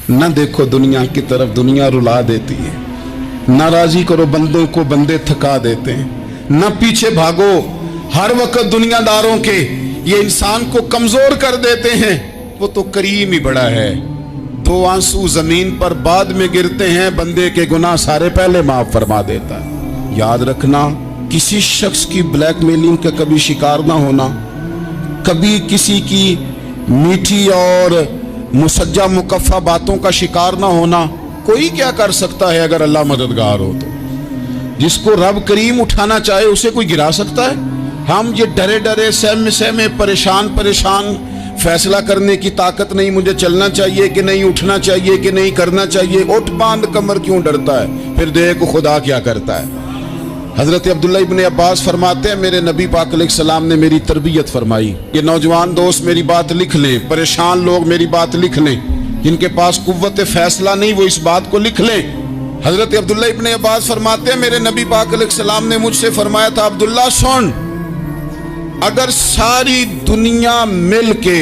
نہ دیکھو دنیا کی طرف، دنیا رلا دیتی ہے، نہ راضی کرو بندوں کو، بندے تھکا دیتے ہیں، نہ پیچھے بھاگو ہر وقت دنیا داروں کے، یہ انسان کو کمزور کر دیتے ہیں۔ وہ تو کریم ہی بڑا ہے، 2 آنسو زمین پر بعد میں گرتے ہیں، بندے کے گناہ سارے پہلے معاف فرما دیتا ہے۔ یاد رکھنا، کسی شخص کی بلیک میلنگ کا کبھی شکار نہ ہونا، کبھی کسی کی میٹھی اور مسجع مکفہ باتوں کا شکار نہ ہونا۔ کوئی کیا کر سکتا ہے اگر اللہ مددگار ہو تو؟ جس کو رب کریم اٹھانا چاہے اسے کوئی گرا سکتا ہے؟ ہم یہ ڈرے ڈرے سہمے سہمے پریشان فیصلہ کرنے کی طاقت نہیں، مجھے چلنا چاہیے کہ نہیں، اٹھنا چاہیے کہ نہیں، کرنا چاہیے، اٹھ باندھ کمر کیوں ڈرتا ہے؟ پھر دیکھو خدا کیا کرتا ہے۔ حضرت عبداللہ ابن عباس فرماتے ہیں میرے نبی پاک علیہ السلام نے میری تربیت فرمائی۔ یہ نوجوان دوست میری بات لکھ لیں، پریشان لوگ میری بات لکھ لیں، جن کے پاس قوت فیصلہ نہیں وہ اس بات کو لکھ لیں۔ حضرت عبداللہ ابن عباس فرماتے ہیں میرے نبی پاک علیہ السلام نے مجھ سے فرمایا تھا، عبداللہ سن، اگر ساری دنیا مل کے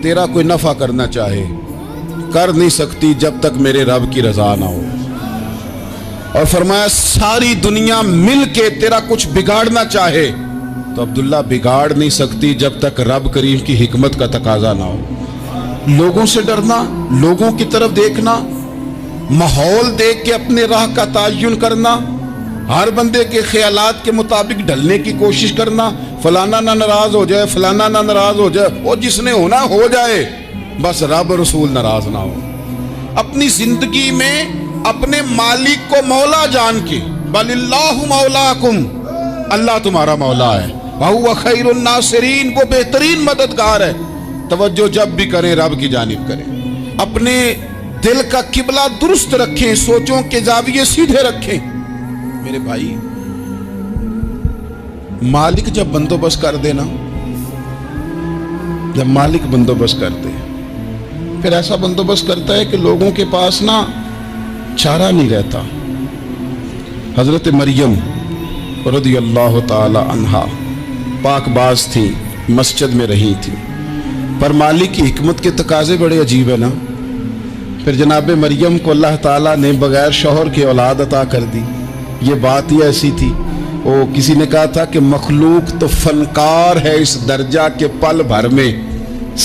تیرا کوئی نفع کرنا چاہے، کر نہیں سکتی جب تک میرے رب کی رضا نہ ہو۔ اور فرمایا ساری دنیا مل کے تیرا کچھ بگاڑنا چاہے تو عبداللہ بگاڑ نہیں سکتی جب تک رب کریم کی حکمت کا تقاضا نہ ہو۔ لوگوں سے ڈرنا، لوگوں کی طرف دیکھنا، ماحول دیکھ کے اپنے راہ کا تعین کرنا، ہر بندے کے خیالات کے مطابق ڈھلنے کی کوشش کرنا، فلانا نہ ناراض ہو جائے، فلانا نہ ناراض ہو جائے، وہ جس نے ہونا ہو جائے، بس رب رسول ناراض نہ ہو۔ اپنی زندگی میں اپنے مالک کو مولا جان کے، بل اللہ مولاکم، اللہ تمہارا مولا ہے، وہو خیر الناصرین، وہ بہترین مددگار ہے۔ توجہ جب بھی کریں رب کی جانب کریں، اپنے دل کا قبلہ درست رکھیں، سوچوں کے زاویے سیدھے رکھیں۔ میرے بھائی، مالک جب بندوبست کر دے نا، جب مالک بندوبست کر دے، پھر ایسا بندوبست کرتا ہے کہ لوگوں کے پاس نا چارہ نہیں رہتا۔ حضرت مریم رضی اللہ تعالی عنہا پاک باز تھی، مسجد میں رہی تھی، پر مالک کی حکمت کے تقاضے بڑے عجیب ہے نا۔ پھر جناب مریم کو اللہ تعالیٰ نے بغیر شوہر کے اولاد عطا کر دی۔ یہ بات ہی ایسی تھی، وہ کسی نے کہا تھا کہ مخلوق تو فنکار ہے اس درجہ کے پل بھر میں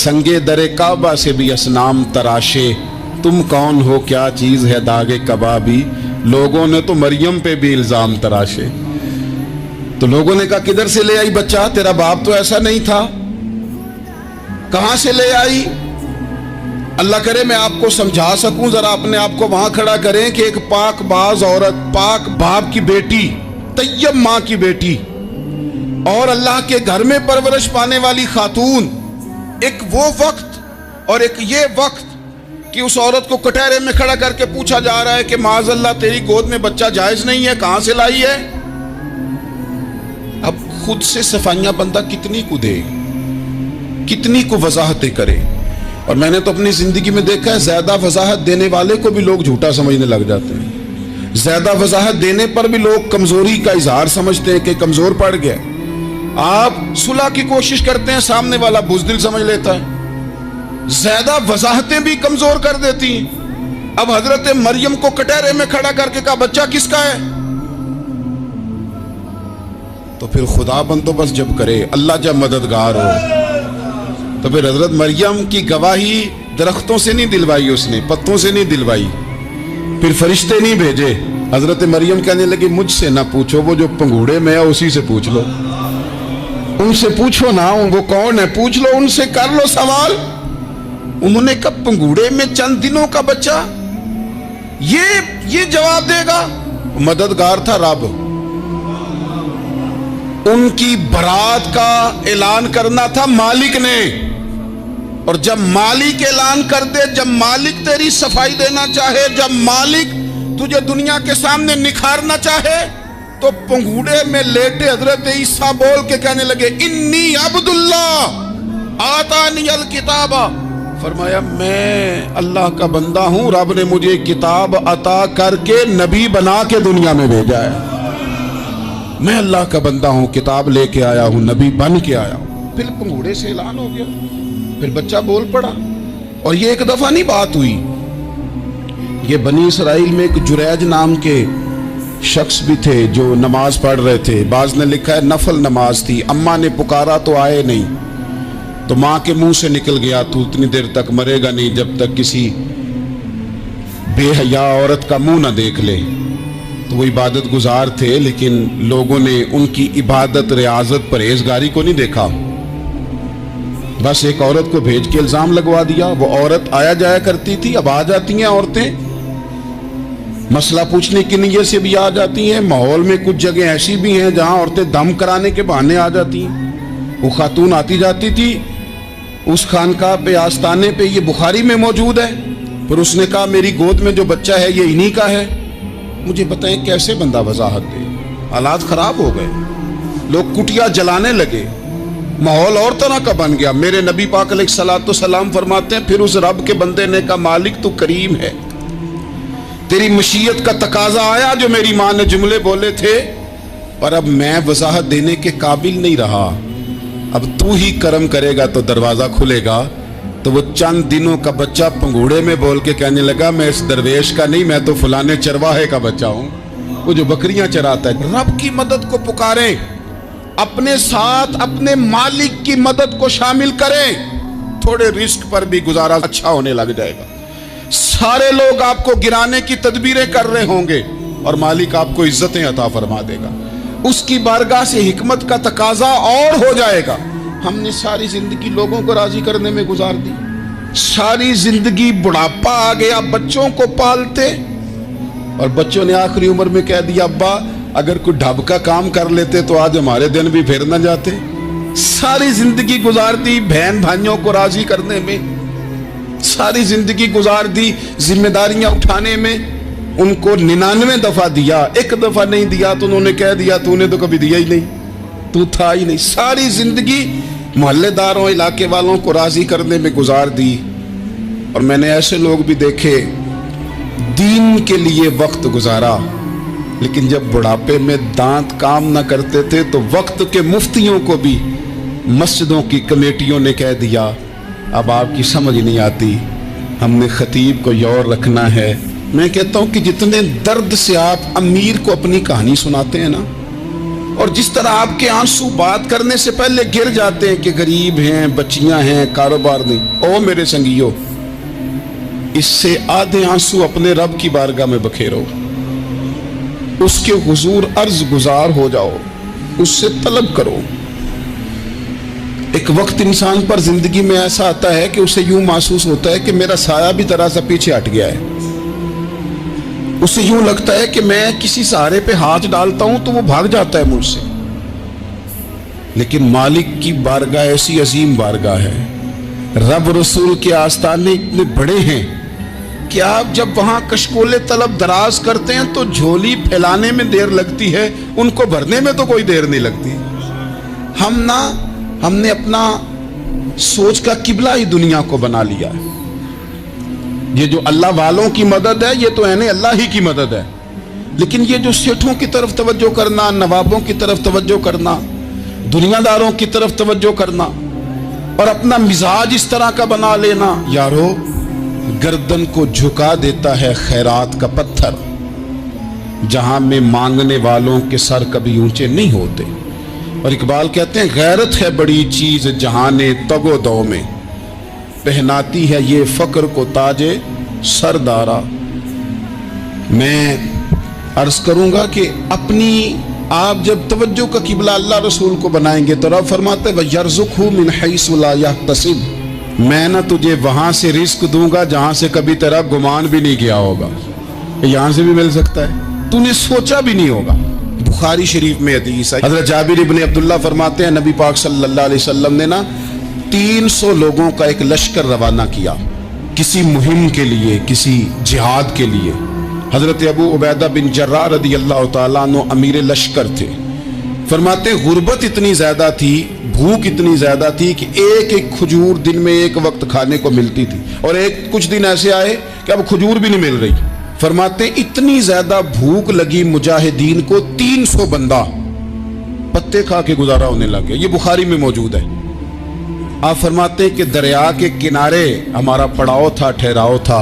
سنگے در کعبہ سے بھی اصنام تراشے، تم کون ہو کیا چیز ہے داغ کبابی، لوگوں نے تو مریم پہ بھی الزام تراشے۔ تو لوگوں نے کہا کدھر سے لے آئی بچہ، تیرا باپ تو ایسا نہیں تھا، کہاں سے لے آئی؟ اللہ کرے میں آپ کو سمجھا سکوں، ذرا اپنے آپ کو وہاں کھڑا کریں کہ ایک پاک باز عورت، پاک باپ کی بیٹی، طیب ماں کی بیٹی، اور اللہ کے گھر میں پرورش پانے والی خاتون، ایک وہ وقت اور ایک یہ وقت کہ اس عورت کو کٹہرے میں کھڑا کر کے پوچھا جا رہا ہے کہ معاذ اللہ تیری گود میں بچہ جائز نہیں ہے، کہاں سے لائی ہے؟ اب خود سے صفائیاں بندہ کتنی کو دے، کتنی کو وضاحتیں کرے۔ اور میں نے تو اپنی زندگی میں دیکھا ہے زیادہ وضاحت دینے والے کو بھی لوگ جھوٹا سمجھنے لگ جاتے ہیں، زیادہ وضاحت دینے پر بھی لوگ کمزوری کا اظہار سمجھتے ہیں کہ کمزور پڑ گیا۔ آپ صلح کی کوشش کرتے ہیں، سامنے والا بزدل سمجھ لیتا ہے، زیادہ وضاحتیں بھی کمزور کر دیتی ہیں۔ اب حضرت مریم کو کٹہرے میں کھڑا کر کے کہا بچہ کس کا ہے؟ تو پھر خدا بندوبست جب کرے، اللہ جب مددگار ہو، تو پھر حضرت مریم کی گواہی درختوں سے نہیں دلوائی، اس نے پتوں سے نہیں دلوائی، پھر فرشتے نہیں بھیجے۔ حضرت مریم کہنے لگی مجھ سے نہ پوچھو، وہ جو پنگوڑے میں ہے اسی سے پوچھ لو، ان سے پوچھو نا، وہ کون ہے پوچھ لو، ان سے کر لو سوال۔ انہوں نے کہا پنگوڑے میں چند دنوں کا بچہ، یہ جواب دے گا؟ مددگار تھا رب، ان کی برات کا اعلان کرنا تھا مالک نے، اور جب مالک اعلان کر دے، جب مالک تیری صفائی دینا چاہے، جب مالک تجھے دنیا کے سامنے نکھارنا چاہے، تو پنگوڑے میں لیٹے حضرت عیسیٰ بول کے کہنے لگے انی عبداللہ آتانی الکتاب، فرمایا میں اللہ کا بندہ ہوں، رب نے مجھے کتاب عطا کر کے نبی بنا کے دنیا میں بھیجا ہے، میں اللہ کا بندہ ہوں، کتاب لے کے آیا ہوں، نبی بن کے آیا ہوں۔ پھر پنگوڑے سے اعلان ہو گیا، پھر بچہ بول پڑا، اور یہ ایک دفعہ نہیں بات ہوئی، یہ بنی اسرائیل میں ایک جریج نام کے شخص بھی تھے جو نماز پڑھ رہے تھے. بعض نے لکھا ہے نفل نماز تھی. اماں نے پکارا تو آئے نہیں, تو ماں کے منہ سے نکل گیا تو اتنی دیر تک مرے گا نہیں جب تک کسی بے حیا عورت کا منہ نہ دیکھ لے. تو وہ عبادت گزار تھے, لیکن لوگوں نے ان کی عبادت, ریاضت, پرہیزگاری کو نہیں دیکھا. بس ایک عورت کو بھیج کے الزام لگوا دیا. وہ عورت آیا جایا کرتی تھی, اب آ جاتی ہیں عورتیں, مسئلہ پوچھنے کی نیت سے بھی آ جاتی ہیں. ماحول میں کچھ جگہ ایسی بھی ہیں جہاں عورتیں دم کرانے کے بہانے آ جاتی ہیں. وہ خاتون آتی جاتی تھی اس خانقاہ پہ, آستانے پہ, یہ بخاری میں موجود ہے. پھر اس نے کہا میری گود میں جو بچہ ہے یہ انہی کا ہے. مجھے بتائیں کیسے بندہ وضاحت دے. حالات خراب ہو گئے, لوگ کٹیا جلانے لگے, ماحول اور طرح کا بن گیا. میرے نبی پاک علیہ الصلوۃ والسلام فرماتے ہیں پھر اس رب کے بندے نے کہا مالک تو کریم ہے, تیری مشیت کا تقاضا آیا جو میری ماں نے جملے بولے تھے, پر اب میں وضاحت دینے کے قابل نہیں رہا, اب تو ہی کرم کرے گا تو دروازہ کھلے گا. تو وہ چند دنوں کا بچہ پنگوڑے میں بول کے کہنے لگا میں اس درویش کا نہیں, میں تو فلانے چرواہے کا بچہ ہوں, وہ جو بکریاں چراتا ہے. رب کی مدد کو پکاریں, اپنے ساتھ اپنے مالک کی مدد کو شامل کریں, تھوڑے رزق پر بھی گزارا اچھا ہونے لگ جائے گا. سارے لوگ آپ کو گرانے کی تدبیریں کر رہے ہوں گے اور مالک آپ کو عزتیں عطا فرما دے گا. اس کی بارگاہ سے حکمت کا تقاضا اور ہو جائے گا. ہم نے ساری زندگی لوگوں کو راضی کرنے میں گزار دی, ساری زندگی بڑھاپا آ گیا بچوں کو پالتے, اور بچوں نے آخری عمر میں کہہ دیا ابا اگر کوئی ڈھب کا کام کر لیتے تو آج ہمارے دن بھی پھر نہ جاتے. ساری زندگی گزار دی بہن بھائیوں کو راضی کرنے میں, ساری زندگی گزار دی ذمہ داریاں اٹھانے میں. ان کو 99 دفعہ دیا, ایک دفعہ نہیں دیا تو انہوں نے کہہ دیا تو نے تو کبھی دیا ہی نہیں, تو تھا ہی نہیں. ساری زندگی محلے داروں علاقے والوں کو راضی کرنے میں گزار دی. اور میں نے ایسے لوگ بھی دیکھے دین کے لیے وقت گزارا, لیکن جب بڑھاپے میں دانت کام نہ کرتے تھے تو وقت کے مفتیوں کو بھی مسجدوں کی کمیٹیوں نے کہہ دیا اب آپ کی سمجھ نہیں آتی, ہم نے خطیب کو یور رکھنا ہے. میں کہتا ہوں کہ جتنے درد سے آپ امیر کو اپنی کہانی سناتے ہیں نا, اور جس طرح آپ کے آنسو بات کرنے سے پہلے گر جاتے ہیں کہ غریب ہیں, بچیاں ہیں, کاروبار نہیں, او میرے سنگیو, اس سے آدھے آنسو اپنے رب کی بارگاہ میں بکھیرو, اس کے حضور عرض گزار ہو جاؤ, اس سے طلب کرو. ایک وقت انسان پر زندگی میں ایسا آتا ہے کہ اسے یوں محسوس ہوتا ہے کہ میرا سایہ بھی ذرا سا پیچھے ہٹ گیا ہے. اسے یوں لگتا ہے کہ میں کسی سہارے پہ ہاتھ ڈالتا ہوں تو وہ بھاگ جاتا ہے مجھ سے. لیکن مالک کی بارگاہ ایسی عظیم بارگاہ ہے, رب رسول کے آستانے اتنے بڑے ہیں کہ آپ جب وہاں کشکول طلب دراز کرتے ہیں تو جھولی پھیلانے میں دیر لگتی ہے, ان کو بھرنے میں تو کوئی دیر نہیں لگتی. ہم نے اپنا سوچ کا قبلہ ہی دنیا کو بنا لیا ہے. یہ جو اللہ والوں کی مدد ہے یہ تو اللہ ہی کی مدد ہے, لیکن یہ جو سیٹھوں کی طرف توجہ کرنا, نوابوں کی طرف توجہ کرنا, دنیا داروں کی طرف توجہ کرنا اور اپنا مزاج اس طرح کا بنا لینا, یارو گردن کو جھکا دیتا ہے خیرات کا پتھر, جہاں میں مانگنے والوں کے سر کبھی اونچے نہیں ہوتے. اور اقبال کہتے ہیں غیرت ہے بڑی چیز جہانے تگ و دو میں, پہناتی ہے یہ فقر کو تاج سردارا. میں عرض کروں گا کہ اپنی آپ جب توجہ کا قبلہ اللہ رسول کو بنائیں گے تو رب فرماتے ہیں وَيَرْزُقْهُ مِنْ حَيْثُ لَا يَحْتَسِبُ, میں نہ تجھے وہاں سے رزق دوں گا جہاں سے کبھی تیرا گمان بھی نہیں کیا ہوگا. یہاں سے بھی مل سکتا ہے, تو نے سوچا بھی نہیں ہوگا. بخاری شریف میں حدیث ہے, حضرت جابر ابن عبداللہ فرماتے ہیں نبی پاک صلی اللہ علیہ وسلم نے نا 300 لوگوں کا ایک لشکر روانہ کیا کسی مہم کے لیے, کسی جہاد کے لیے. حضرت ابو عبیدہ بن جراح رضی اللہ تعالیٰ عنہ امیر لشکر تھے. فرماتے غربت اتنی زیادہ تھی, بھوک اتنی زیادہ تھی کہ ایک ایک کھجور دن میں ایک وقت کھانے کو ملتی تھی, اور کچھ دن ایسے آئے کہ اب کھجور بھی نہیں مل رہی. فرماتے اتنی زیادہ بھوک لگی مجاہدین کو 300 بندہ پتے کھا کے گزارا ہونے لگے. یہ بخاری میں موجود ہے. آپ فرماتے کہ دریا کے کنارے ہمارا پڑاؤ تھا, ٹھہراؤ تھا,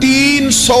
300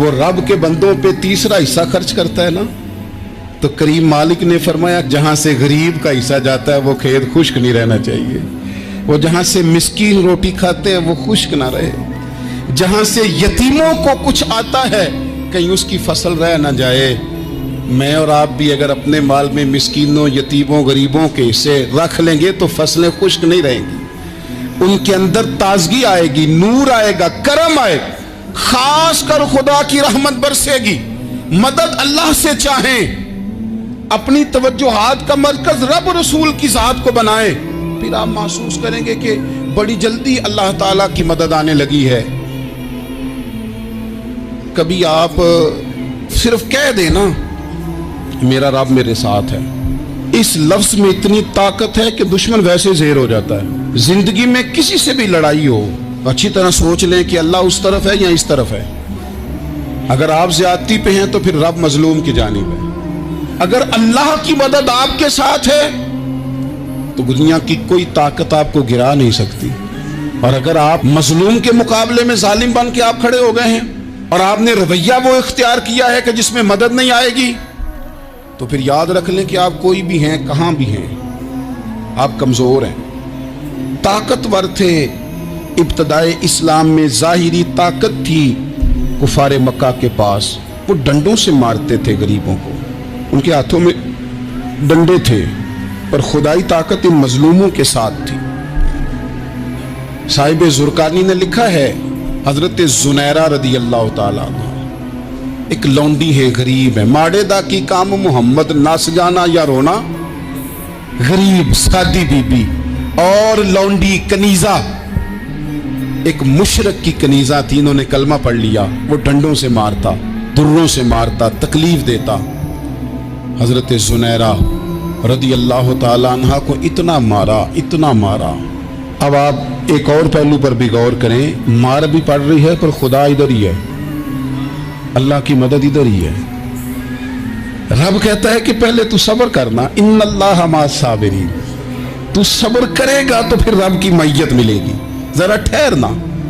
وہ رب کے بندوں پہ تیسرا حصہ خرچ کرتا ہے نا، تو کریم مالک نے فرمایا جہاں سے غریب کا حصہ جاتا ہے وہ کھیت خشک نہیں رہنا چاہیے، وہ جہاں سے مسکین روٹی کھاتے ہیں وہ خشک نہ رہے، جہاں سے یتیموں کو کچھ آتا ہے کہیں اس کی فصل رہ نہ جائے۔ میں اور آپ بھی اگر اپنے مال میں مسکینوں، یتیموں، غریبوں کے حصے رکھ لیں گے تو فصلیں خشک نہیں رہیں گی، ان کے اندر تازگی آئے گی، نور آئے گا، کرم آئے گا، خاص کر خدا کی رحمت برسے گی۔ مدد اللہ سے چاہیں، اپنی توجہات کا مرکز رب رسول کی ذات کو بنائیں، پھر آپ محسوس کریں گے کہ بڑی جلدی اللہ تعالیٰ کی مدد آنے لگی ہے۔ کبھی آپ صرف کہہ دیں نا میرا رب میرے ساتھ ہے، اس لفظ میں اتنی طاقت ہے کہ دشمن ویسے زہر ہو جاتا ہے۔ زندگی میں کسی سے بھی لڑائی ہو اچھی طرح سوچ لیں کہ اللہ اس طرف ہے یا اس طرف ہے۔ اگر آپ زیادتی پہ ہیں تو پھر رب مظلوم کی جانب ہے۔ اگر اللہ کی مدد آپ کے ساتھ ہے تو دنیا کی کوئی طاقت آپ کو گرا نہیں سکتی، اور اگر آپ مظلوم کے مقابلے میں ظالم بن کے آپ کھڑے ہو گئے ہیں اور آپ نے رویہ وہ اختیار کیا ہے کہ جس میں مدد نہیں آئے گی، تو پھر یاد رکھ لیں کہ آپ کوئی بھی ہیں، کہاں بھی ہیں، آپ کمزور ہیں۔ طاقتور تھے ابتدائے اسلام میں، ظاہری طاقت تھی کفار مکہ کے پاس، وہ ڈنڈوں سے مارتے تھے غریبوں کو، ان کے ہاتھوں میں ڈنڈے تھے، پر خدائی طاقت ان مظلوموں کے ساتھ تھی۔ صاحب زرقانی نے لکھا ہے حضرت زنیرہ رضی اللہ تعالیٰ عنہ ایک لونڈی ہے، غریب ہے، ماڑے دا کی کام محمد نس جانا یا رونا، غریب سادی بی بی اور لونڈی کنیزہ، ایک مشرک کی کنیزہ تھی، انہوں نے کلمہ پڑھ لیا، وہ ڈنڈوں سے مارتا، دروں سے مارتا، تکلیف دیتا۔ حضرت زنیرہ رضی اللہ تعالیٰ عنہ کو اتنا مارا، اتنا مارا۔ اب آپ ایک اور پہلو پر بھی غور کریں، مار بھی پڑ رہی ہے پر خدا ادھر ہی ہے، اللہ کی مدد ادھر ہی ہے۔ رب کہتا ہے کہ پہلے تو صبر کرنا، ان اللہ مع الصابرین، تو صبر کرے گا تو پھر رب کی معیت ملے گی، ذرا ٹھہرنا،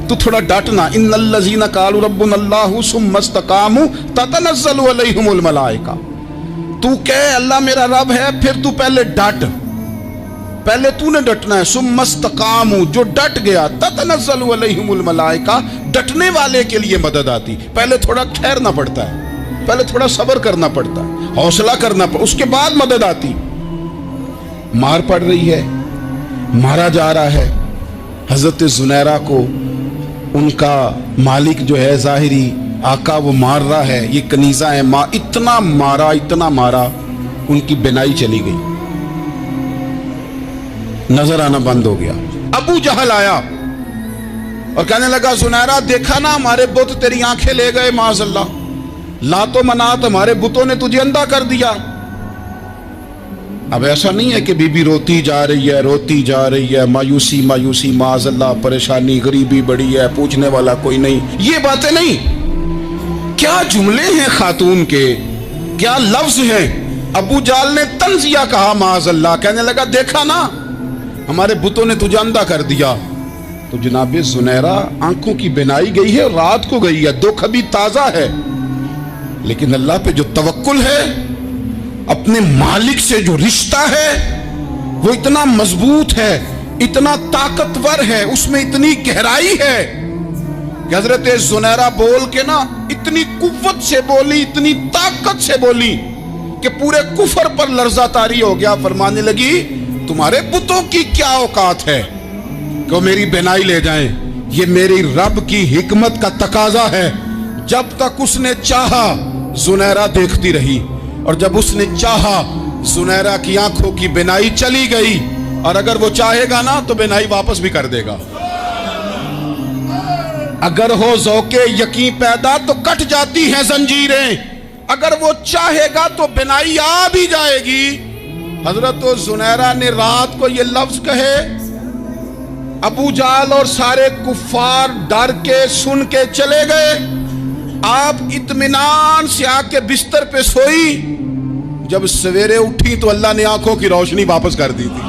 تو تھوڑا ڈٹنا۔ ان الذین قالوا ربنا اللہ ثم استقاموا تتنزل علیہم الملائکہ، تو کہے اللہ میرا رب ہے، پھر تو پہلے ڈٹ، پہلے تو نے ڈٹنا ہے۔ ثم استقاموا، جو ڈٹ گیا، تتنزل علیہم الملائکہ، ڈٹنے والے کے لیے مدد آتی، پہلے تھوڑا ٹھہرنا پڑتا ہے، پہلے تھوڑا صبر کرنا پڑتا ہے، حوصلہ کرنا پڑتا، اس کے بعد مدد آتی۔ مار پڑ رہی ہے، مارا جا رہا ہے، حضرت زنیرہ کو ان کا مالک جو ہے ظاہری آقا وہ مار رہا ہے، یہ کنیزہ ہے، اتنا مارا، اتنا مارا، ان کی بینائی چلی گئی، نظر آنا بند ہو گیا۔ ابو جہل آیا اور کہنے لگا زنیرہ دیکھا نا ہمارے بت تیری آنکھیں لے گئے، معاذ اللہ، لات و منات ہمارے بتوں نے تجھے اندھا کر دیا۔ اب ایسا نہیں ہے کہ بی بی روتی جا رہی ہے، روتی جا رہی ہے، مایوسی مایوسی، معاذ اللہ، پریشانی، غریبی بڑی ہے، پوچھنے والا کوئی نہیں، یہ باتیں نہیں۔ کیا جملے ہیں خاتون کے، کیا لفظ ہیں۔ ابو جہل نے طنزیہ کہا، معاذ اللہ، کہنے لگا دیکھا نا ہمارے بتوں نے تجھے اندھا کر دیا۔ تو جناب زنیرہ آنکھوں کی بینائی گئی ہے، رات کو گئی ہے، دکھ ابھی تازہ ہے، لیکن اللہ پہ جو توکل ہے، اپنے مالک سے جو رشتہ ہے وہ اتنا مضبوط ہے، اتنا طاقتور ہے، اس میں اتنی گہرائی ہے کہ حضرت زنیرہ بول کے نا اتنی قوت سے بولی، اتنی طاقت سے بولی کہ پورے کفر پر لرزہ طاری ہو گیا۔ فرمانے لگی تمہارے بتوں کی کیا اوقات ہے کہ وہ میری بینائی لے جائیں، یہ میری رب کی حکمت کا تقاضا ہے۔ جب تک اس نے چاہا زنیرہ دیکھتی رہی، اور جب اس نے چاہا زنیرہ کی آنکھوں کی بینائی چلی گئی، اور اگر وہ چاہے گا نا تو بینائی واپس بھی کر دے گا۔ اگر ہو ذوق یقین پیدا تو کٹ جاتی ہیں زنجیریں، اگر وہ چاہے گا تو بینائی آ بھی جائے گی۔ حضرت زنیرہ نے رات کو یہ لفظ کہے، ابو جہل اور سارے کفار ڈر کے سن کے چلے گئے، آپ اطمینان سے آ کے بستر پہ سوئی۔ جب سویرے اٹھی تو اللہ نے آنکھوں کی روشنی واپس کر دی تھی۔